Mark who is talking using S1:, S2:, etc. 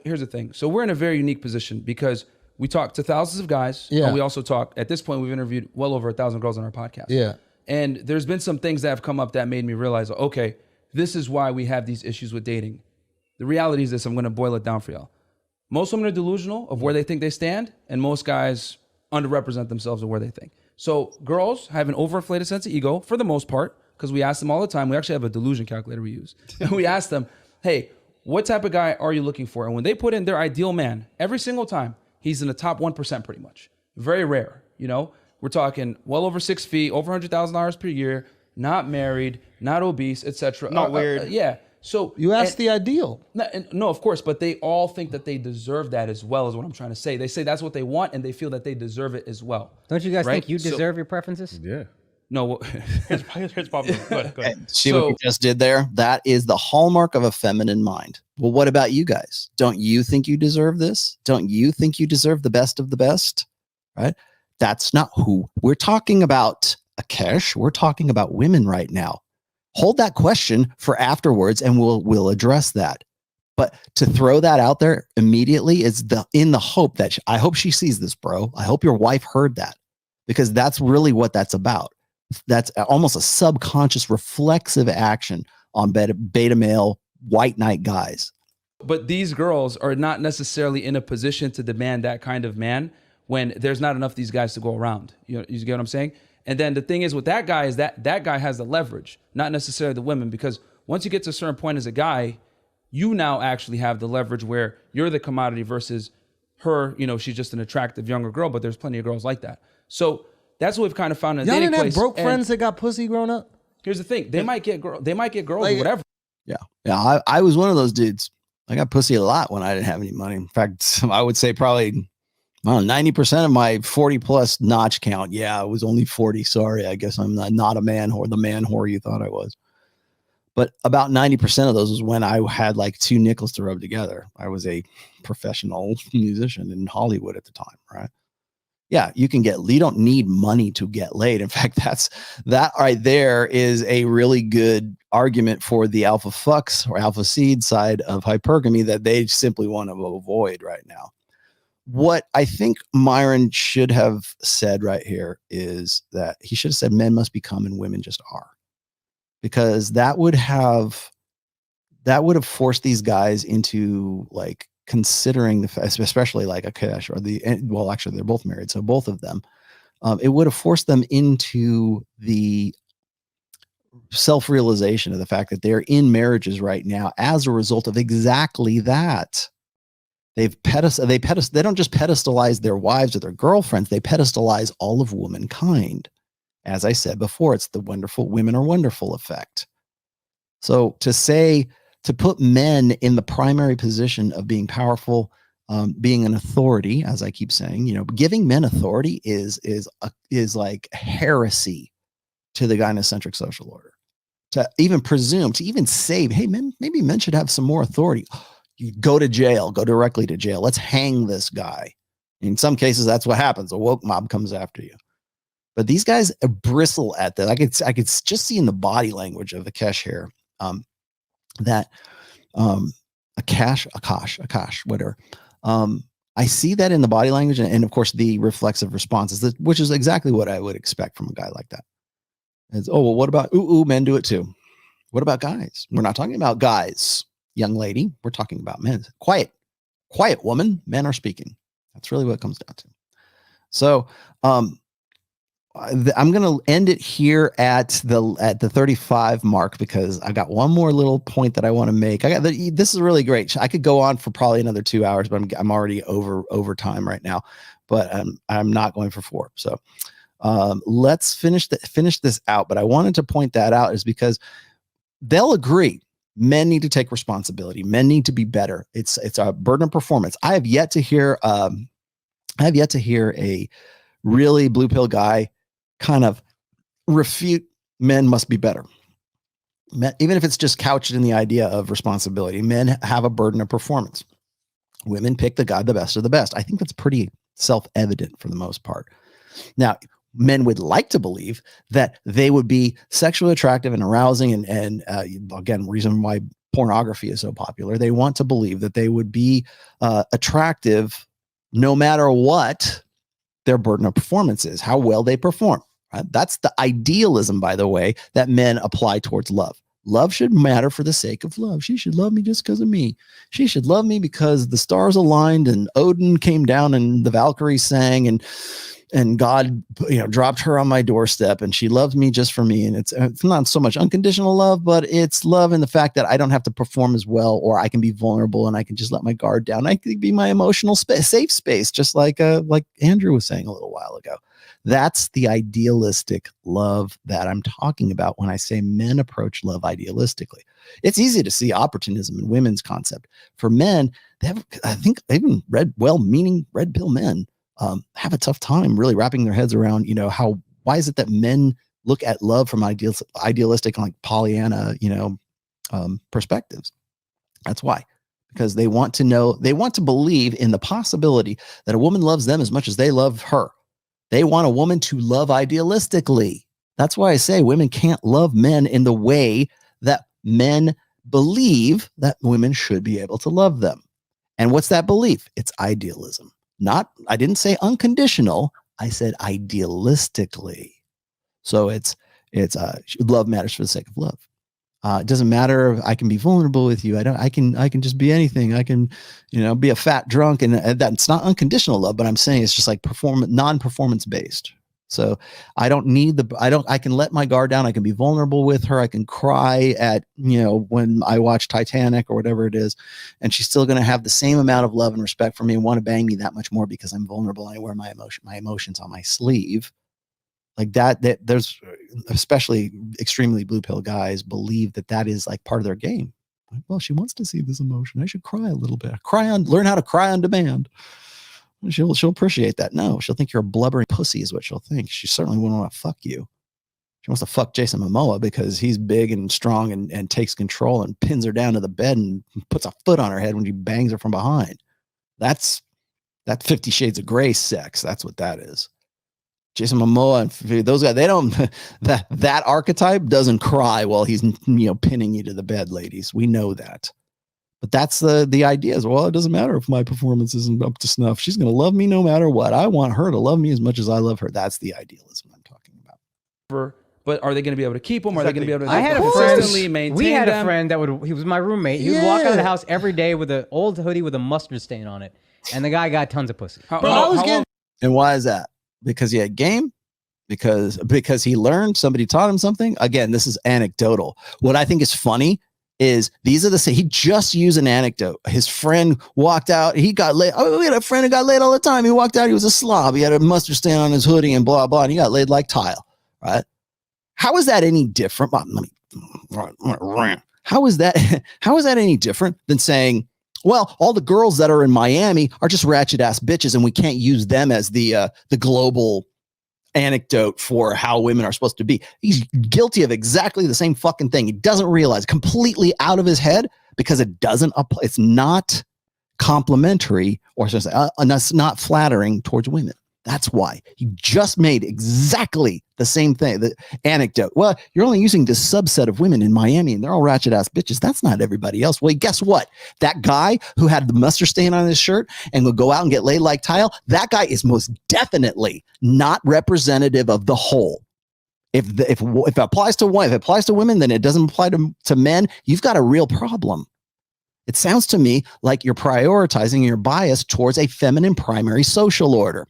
S1: here's the thing. So we're in a very unique position because we talk to thousands of guys.
S2: Yeah.
S1: And we also talk, at this point, we've interviewed well over 1,000 girls on our podcast.
S2: Yeah.
S1: And there's been some things that have come up that made me realize, okay, this is why we have these issues with dating. The reality is this, I'm going to boil it down for y'all. Most women are delusional of where they think they stand, and most guys underrepresent themselves of where they think. So girls have an overinflated sense of ego for the most part, because we ask them all the time. We actually have a delusion calculator we use. And we ask them, hey, what type of guy are you looking for? And when they put in their ideal man, every single time, he's in the top 1% pretty much. Very rare, you know? We're talking well over 6 feet, over $100,000 per year, not married, not obese, etc.
S3: Not weird.
S1: Yeah. So
S2: You asked the ideal.
S1: no, of course, but they all think that they deserve that as well, is what I'm trying to say. They say that's what they want, and they feel that they deserve it as well.
S4: Don't you guys
S1: right?
S4: think you deserve your preferences?
S5: Yeah.
S1: No.
S3: Here's Bob. Go ahead.
S6: See what you just did there? That is the hallmark of a feminine mind. Well, what about you guys? Don't you think you deserve this? Don't you think you deserve the best of the best? Right? That's not who we're talking about, Akesh. We're talking about women right now. Hold that question for afterwards, and we'll address that. But to throw that out there immediately is in the hope that I hope she sees this, bro. I hope your wife heard that, because that's really what that's about. That's almost a subconscious reflexive action on beta male white knight guys.
S1: But these girls are not necessarily in a position to demand that kind of man when there's not enough of these guys to go around. You get what I'm saying? And then the thing is with that guy is that guy has the leverage, not necessarily the women, because once you get to a certain point as a guy, you now actually have the leverage where you're the commodity versus her. You know, she's just an attractive younger girl, but there's plenty of girls like that. So that's what we've kind of found in a
S2: Y'all
S1: dating
S2: didn't have
S1: place.
S2: broke
S1: And
S2: friends that got pussy growing up?
S1: Here's the thing: they might get girls
S2: Like-
S1: or whatever.
S6: Yeah. I was one of those dudes. I got pussy a lot when I didn't have any money. In fact, I would say probably 90% of my 40 plus notch count. Yeah, it was only 40. Sorry. I guess I'm not a man whore, the man whore you thought I was. But about 90% of those was when I had like 2 nickels to rub together. I was a professional musician in Hollywood at the time, right? Yeah, you don't need money to get laid. In fact, that right there is a really good argument for the alpha fucks or alpha seed side of hypergamy that they simply want to avoid right now. What I think Myron should have said right here is that he should have said men must become and women just are, because that would have forced these guys into like considering the fact, especially like Akesh or actually they're both married, so both of them, it would have forced them into the self-realization of the fact that they're in marriages right now as a result of exactly that. They don't just pedestalize their wives or their girlfriends, they pedestalize all of womankind. As I said before, it's the wonderful women are wonderful effect. So to put men in the primary position of being powerful, being an authority, as I keep saying, giving men authority is like heresy to the gynocentric social order. To even presume, to even say, hey, maybe men should have some more authority. You go to jail, go directly to jail. Let's hang this guy. In some cases, that's what happens. A woke mob comes after you. But these guys bristle at that. I could just see in the body language of Akesh here that Akash, whatever. I see that in the body language and of course the reflexive responses, which is exactly what I would expect from a guy like that. It's, oh, well, what about men do it too? What about guys? We're not talking about guys, young lady. We're talking about men. Quiet woman. Men are speaking. That's really what it comes down to. So, I'm going to end it here at the 35 mark because I got one more little point that I want to make. This is really great. I could go on for probably another 2 hours, but I'm already over time right now. But I'm not going for 4. So let's finish this out. But I wanted to point that out is because they'll agree. Men need to take responsibility. Men need to be better. It's a burden of performance. I have yet to hear a really blue pill guy kind of refute men must be better. Men, even if it's just couched in the idea of responsibility, men have a burden of performance. Women pick the best of the best. I think that's pretty self-evident for the most part. Now, men would like to believe that they would be sexually attractive and arousing and again, reason why pornography is so popular. They want to believe that they would be attractive no matter what their burden of performance is, how well they perform. Right? That's the idealism, by the way, that men apply towards love. Love should matter for the sake of love. She should love me just because of me. She should love me because the stars aligned and Odin came down and the Valkyries sang and God, dropped her on my doorstep and she loved me just for me. And it's not so much unconditional love, but it's love in the fact that I don't have to perform as well, or I can be vulnerable and I can just let my guard down. I can be my emotional safe space, just like Andrew was saying a little while ago. That's the idealistic love that I'm talking about when I say men approach love idealistically. It's easy to see opportunism in women's concept. For men, I think even well-meaning red pill men have a tough time really wrapping their heads around, why is it that men look at love from idealistic, like Pollyanna, perspectives? That's why. Because they want to believe in the possibility that a woman loves them as much as they love her. They want a woman to love idealistically. That's why I say women can't love men in the way that men believe that women should be able to love them. And what's that belief? It's idealism. I didn't say unconditional. I said idealistically. So it's love matters for the sake of love. It doesn't matter if I can be vulnerable with you. I can just be anything. I can, be a fat drunk, and that's not unconditional love, but I'm saying it's just like non-performance based. So I can let my guard down. I can be vulnerable with her. I can cry at, when I watch Titanic or whatever it is, and she's still going to have the same amount of love and respect for me and want to bang me that much more because I'm vulnerable and I wear my emotions on my sleeve. Like that there's, especially extremely blue pill guys believe that is like part of their game. Like, well, she wants to see this emotion. I should cry a little bit. Learn how to cry on demand. She'll appreciate that. No, she'll think you're a blubbering pussy is what she'll think. She certainly wouldn't want to fuck you. She wants to fuck Jason Momoa because he's big and strong and takes control and pins her down to the bed and puts a foot on her head when he bangs her from behind. That's 50 Shades of Grey sex. That's what that is. Jason Momoa and those guys, they don't, that archetype doesn't cry while he's, pinning you to the bed, ladies. We know that. But that's the idea is, well, it doesn't matter if my performance isn't up to snuff. She's going to love me no matter what. I want her to love me as much as I love her. That's the idealism I'm talking about.
S1: But are they going to be able to keep them? Are they going to be able to
S4: consistently
S1: maintain
S4: We had
S1: them?
S4: a friend he was my roommate. He would walk out of the house every day with an old hoodie with a mustard stain on it. And the guy got tons of pussy.
S6: And why is that? Because he had game? Because he learned, somebody taught him something? Again, this is anecdotal. What I think is funny is he just used an anecdote. His friend walked out. He got laid. We had a friend who got laid all the time. He walked out. He was a slob. He had a mustard stain on his hoodie and blah, blah. And he got laid like tile, right? How is that any different? How is that any different than saying, well, all the girls that are in Miami are just ratchet ass bitches and we can't use them as the global anecdote for how women are supposed to be. He's guilty of exactly the same fucking thing. He doesn't realize, completely out of his head, because it doesn't apply. It's not complimentary, or it's not flattering towards women. That's why he just made exactly the same thing. The anecdote. Well, you're only using this subset of women in Miami and they're all ratchet ass bitches. That's not everybody else. Well, guess what? That guy who had the mustard stain on his shirt and would go out and get laid like tile, that guy is most definitely not representative of the whole. If it applies to women, then it doesn't apply to men. You've got a real problem. It sounds to me like you're prioritizing your bias towards a feminine primary social order.